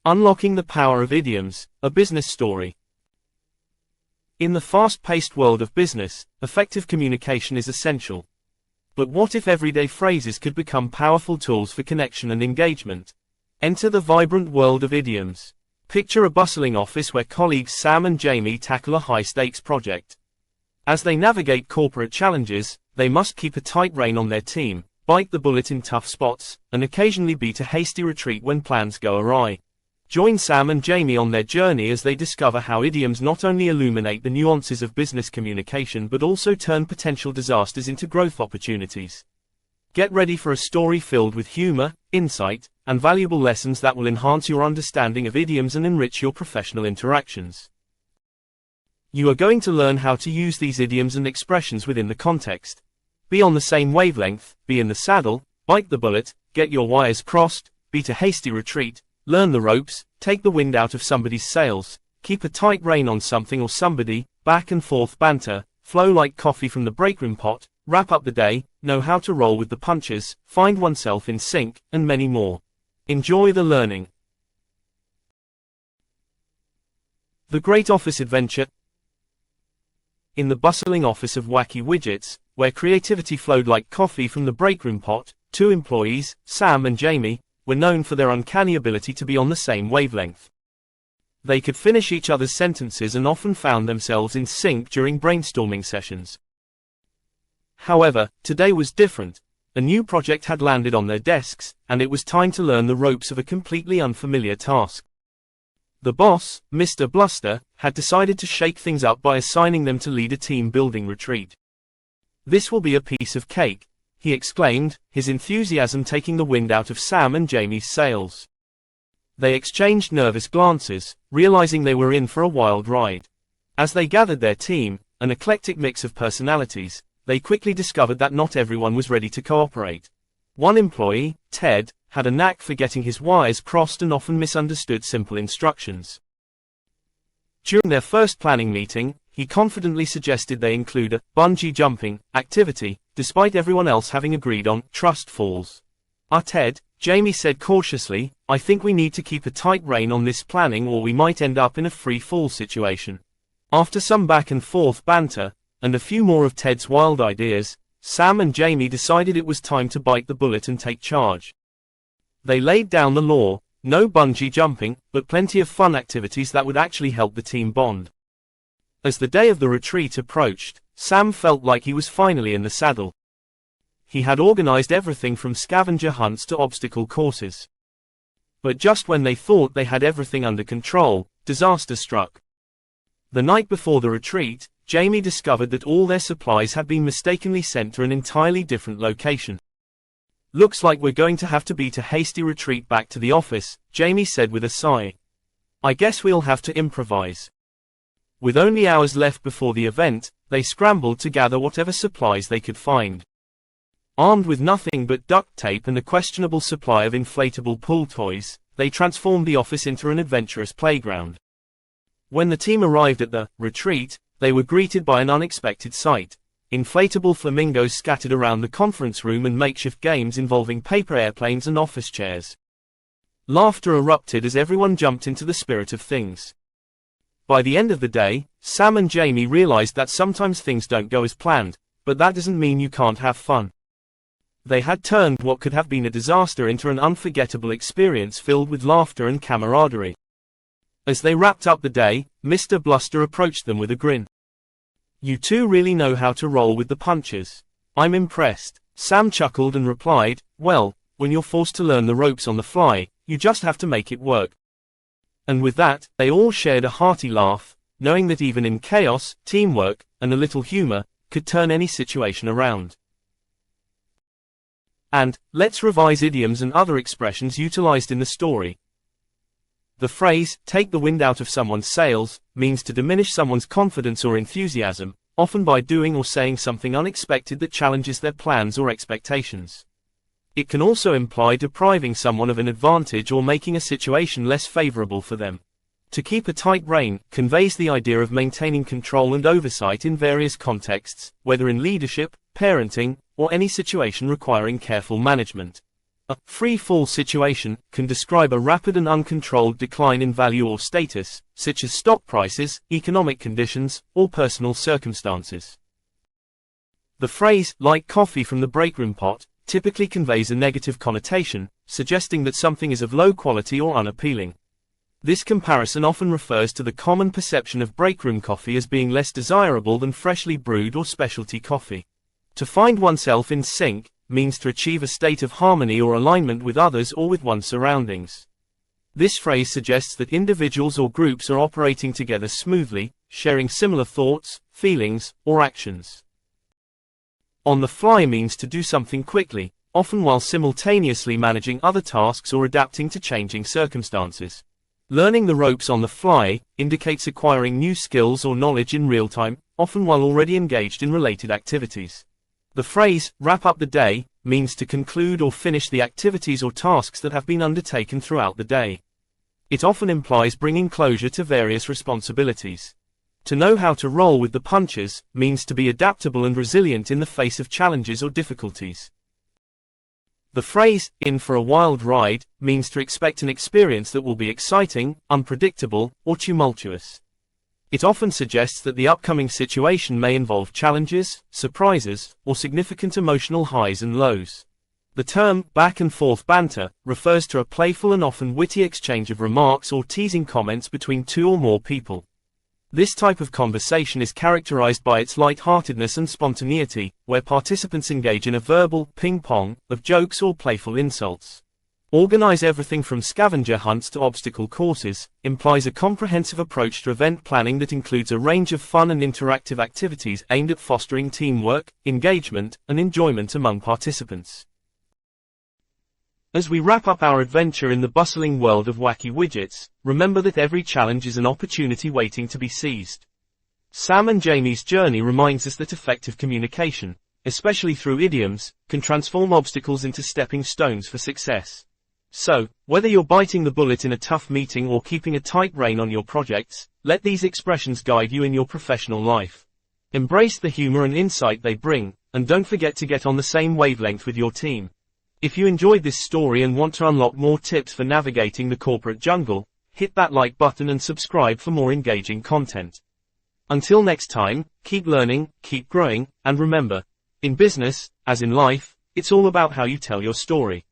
Unlocking the power of idioms, a business story. In the fast-paced world of business, effective communication is essential. But what if everyday phrases could become powerful tools for connection and engagement? Enter the vibrant world of idioms. Picture a bustling office where colleagues Sam and Jamie tackle a high-stakes project. As they navigate corporate challenges, they must keep a tight rein on their team, bite the bullet in tough spots, and occasionally beat a hasty retreat when plans go awry. Join Sam and Jamie on their journey as they discover how idioms not only illuminate the nuances of business communication but also turn potential disasters into growth opportunities. Get ready for a story filled with humor, insight, and valuable lessons that will enhance your understanding of idioms and enrich your professional interactions. You are going to learn how to use these idioms and expressions within the context. Be on the same wavelength, be in the saddle, bite the bullet, get your wires crossed, beat a hasty retreat, learn the ropes, take the wind out of somebody's sails, keep a tight rein on something or somebody, back and forth banter, flow like coffee from the breakroom pot, wrap up the day, know how to roll with the punches, find oneself in sync, and many more. Enjoy the learning. The Great Office Adventure. In the bustling office of Wacky Widgets, where creativity flowed like coffee from the breakroom pot, two employees, Sam and Jamie, were known for their uncanny ability to be on the same wavelength. They could finish each other's sentences and often found themselves in sync during brainstorming sessions. However, today was different. A new project had landed on their desks, and it was time to learn the ropes of a completely unfamiliar task. The boss, Mr. Bluster, had decided to shake things up by assigning them to lead a team-building retreat. "This will be a piece of cake," he exclaimed, his enthusiasm taking the wind out of Sam and Jamie's sails. They exchanged nervous glances, realizing they were in for a wild ride. As they gathered their team, an eclectic mix of personalities, they quickly discovered that not everyone was ready to cooperate. One employee, Ted, had a knack for getting his wires crossed and often misunderstood simple instructions. During their first planning meeting, he confidently suggested they include a bungee jumping activity, despite everyone else having agreed on trust falls. Ted, Jamie said cautiously, "I think we need to keep a tight rein on this planning or we might end up in a free fall situation." After some back and forth banter, and a few more of Ted's wild ideas, Sam and Jamie decided it was time to bite the bullet and take charge. They laid down the law: no bungee jumping, but plenty of fun activities that would actually help the team bond. As the day of the retreat approached, Sam felt like he was finally in the saddle. He had organized everything from scavenger hunts to obstacle courses. But just when they thought they had everything under control, disaster struck. The night before the retreat, Jamie discovered that all their supplies had been mistakenly sent to an entirely different location. "Looks like we're going to have to beat a hasty retreat back to the office," Jamie said with a sigh. "I guess we'll have to improvise." With only hours left before the event, they scrambled to gather whatever supplies they could find. Armed with nothing but duct tape and a questionable supply of inflatable pool toys, they transformed the office into an adventurous playground. When the team arrived at the retreat, they were greeted by an unexpected sight: inflatable flamingos scattered around the conference room and makeshift games involving paper airplanes and office chairs. Laughter erupted as everyone jumped into the spirit of things. By the end of the day, Sam and Jamie realized that sometimes things don't go as planned, but that doesn't mean you can't have fun. They had turned what could have been a disaster into an unforgettable experience filled with laughter and camaraderie. As they wrapped up the day, Mr. Bluster approached them with a grin. "You two really know how to roll with the punches. I'm impressed." Sam chuckled and replied, "Well, when you're forced to learn the ropes on the fly, you just have to make it work." And with that, they all shared a hearty laugh, knowing that even in chaos, teamwork, and a little humor, could turn any situation around. And, let's revise idioms and other expressions utilized in the story. The phrase, "take the wind out of someone's sails," means to diminish someone's confidence or enthusiasm, often by doing or saying something unexpected that challenges their plans or expectations. It can also imply depriving someone of an advantage or making a situation less favorable for them. To keep a tight rein conveys the idea of maintaining control and oversight in various contexts, whether in leadership, parenting, or any situation requiring careful management. A free fall situation can describe a rapid and uncontrolled decline in value or status, such as stock prices, economic conditions, or personal circumstances. The phrase, like coffee from the breakroom pot, typically conveys a negative connotation, suggesting that something is of low quality or unappealing. This comparison often refers to the common perception of breakroom coffee as being less desirable than freshly brewed or specialty coffee. To find oneself in sync means to achieve a state of harmony or alignment with others or with one's surroundings. This phrase suggests that individuals or groups are operating together smoothly, sharing similar thoughts, feelings, or actions. On the fly means to do something quickly, often while simultaneously managing other tasks or adapting to changing circumstances. Learning the ropes on the fly indicates acquiring new skills or knowledge in real time, often while already engaged in related activities. The phrase, wrap up the day, means to conclude or finish the activities or tasks that have been undertaken throughout the day. It often implies bringing closure to various responsibilities. To know how to roll with the punches means to be adaptable and resilient in the face of challenges or difficulties. The phrase, in for a wild ride, means to expect an experience that will be exciting, unpredictable, or tumultuous. It often suggests that the upcoming situation may involve challenges, surprises, or significant emotional highs and lows. The term, back and forth banter, refers to a playful and often witty exchange of remarks or teasing comments between two or more people. This type of conversation is characterized by its light-heartedness and spontaneity, where participants engage in a verbal ping-pong of jokes or playful insults. Organize everything from scavenger hunts to obstacle courses implies a comprehensive approach to event planning that includes a range of fun and interactive activities aimed at fostering teamwork, engagement, and enjoyment among participants. As we wrap up our adventure in the bustling world of wacky widgets, remember that every challenge is an opportunity waiting to be seized. Sam and Jamie's journey reminds us that effective communication, especially through idioms, can transform obstacles into stepping stones for success. So, whether you're biting the bullet in a tough meeting or keeping a tight rein on your projects, let these expressions guide you in your professional life. Embrace the humor and insight they bring, and don't forget to get on the same wavelength with your team. If you enjoyed this story and want to unlock more tips for navigating the corporate jungle, hit that like button and subscribe for more engaging content. Until next time, keep learning, keep growing, and remember, in business, as in life, it's all about how you tell your story.